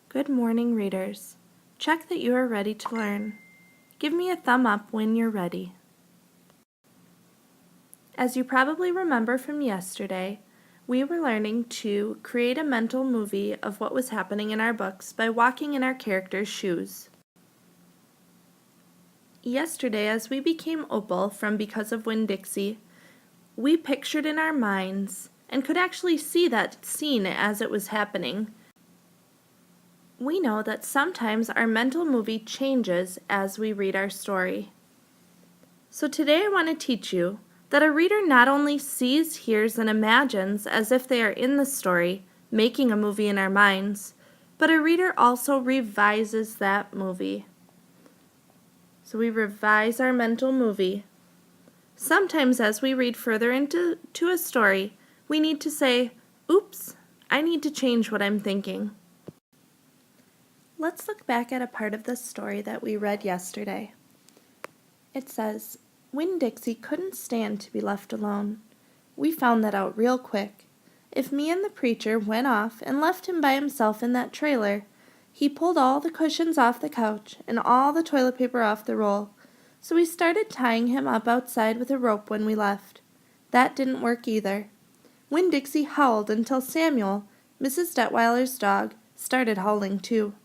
Good morning, readers. Check that you are ready to learn. Give me a thumb up when you're ready. As you probably remember from yesterday, we were learning to create a mental movie of what was happening in our books by walking in our characters' shoes. Yesterday, as we became Opal from Because of Winn-Dixie, we pictured in our minds and could actually see that scene as it was happening. We know that sometimes our mental movie changes as we read our story. So today I want to teach you that a reader not only sees, hears, and imagines as if they are in the story, making a movie in our minds, but a reader also revises that movie. So we revise our mental movie. Sometimes as we read further into a story, we need to say, "Oops, I need to change what I'm thinking." Let's look back at a part of the story that we read yesterday. It says, Winn-Dixie couldn't stand to be left alone. We found that out real quick. If me and the preacher went off and left him by himself in that trailer, he pulled all the cushions off the couch and all the toilet paper off the roll. So we started tying him up outside with a rope when we left. That didn't work either. Winn-Dixie howled until Samuel, Mrs. Detweiler's dog, started howling too.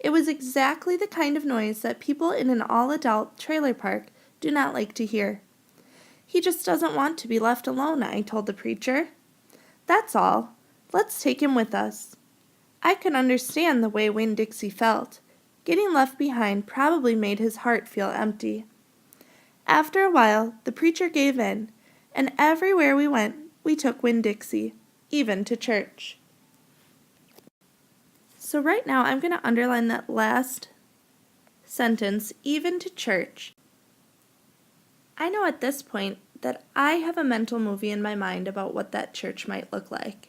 It was exactly the kind of noise that people in an all-adult trailer park do not like to hear. "He just doesn't want to be left alone," I told the preacher. "That's all. Let's take him with us." I could understand the way Winn-Dixie felt. Getting left behind probably made his heart feel empty. After a while, the preacher gave in, and everywhere we went, we took Winn-Dixie, even to church. So right now, I'm going to underline that last sentence, even to church. I know at this point that I have a mental movie in my mind about what that church might look like.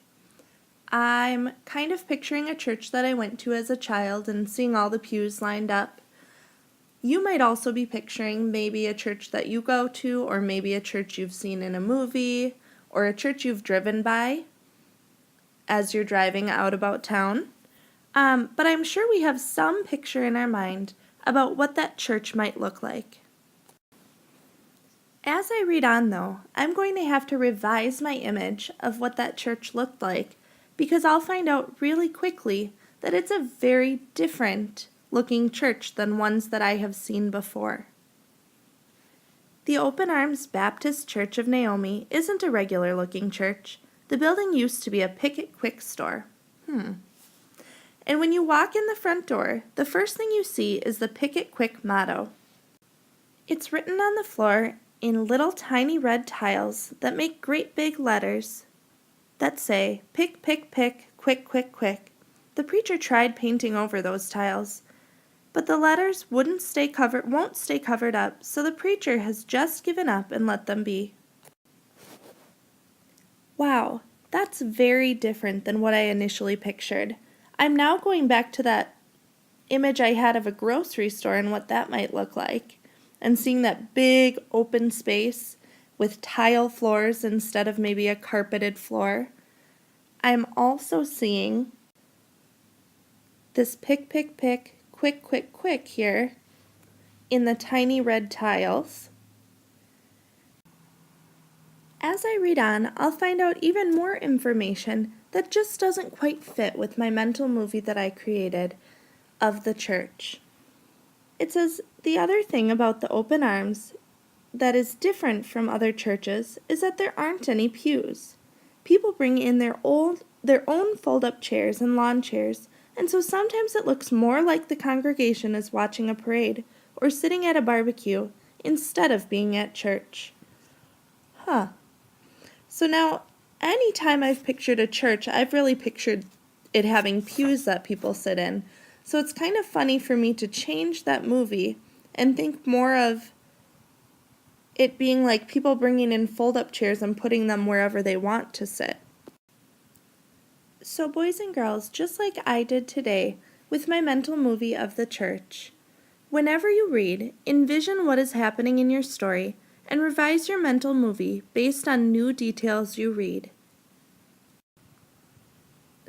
I'm kind of picturing a church that I went to as a child and seeing all the pews lined up. You might also be picturing maybe a church that you go to, or maybe a church you've seen in a movie, or a church you've driven by as you're driving out about town. But I'm sure we have some picture in our mind about what that church might look like. As I read on, though, I'm going to have to revise my image of what that church looked like because I'll find out really quickly that it's a very different looking church than ones that I have seen before. The Open Arms Baptist Church of Naomi isn't a regular looking church. The building used to be a Picket Quick store. And when you walk in the front door, the first thing you see is the Picket Quick motto. It's written on the floor in little tiny red tiles that make great big letters that say, "Pick, pick, pick, quick, quick, quick." The preacher tried painting over those tiles, but the letters won't stay covered up, so the preacher has just given up and let them be. Wow, that's very different than what I initially pictured. I'm now going back to that image I had of a grocery store and what that might look like, and seeing that big open space with tile floors instead of maybe a carpeted floor. I'm also seeing this pick, pick, pick, quick, quick, quick here in the tiny red tiles. As I read on, I'll find out even more information that just doesn't quite fit with my mental movie that I created of the church. It says, the other thing about the Open Arms that is different from other churches is that there aren't any pews. People bring in their own fold-up chairs and lawn chairs, and so sometimes it looks more like the congregation is watching a parade or sitting at a barbecue instead of being at church. So now, anytime I've pictured a church, I've really pictured it having pews that people sit in. So it's kind of funny for me to change that movie and think more of it being like people bringing in fold-up chairs and putting them wherever they want to sit. So boys and girls, just like I did today with my mental movie of the church, whenever you read, envision what is happening in your story and revise your mental movie based on new details you read.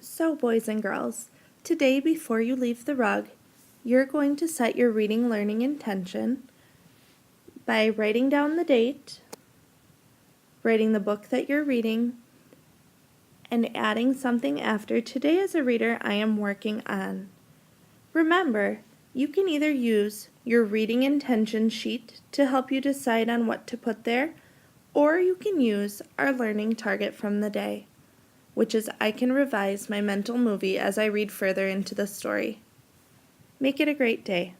So boys and girls, Today, before you leave the rug, you're going to set your reading learning intention by writing down the date, writing the book that you're reading, and adding something after "Today as a reader I am working on." Remember, you can either use your reading intention sheet to help you decide on what to put there, or you can use our learning target from the day, which is I can revise my mental movie as I read further into the story. Make it a great day.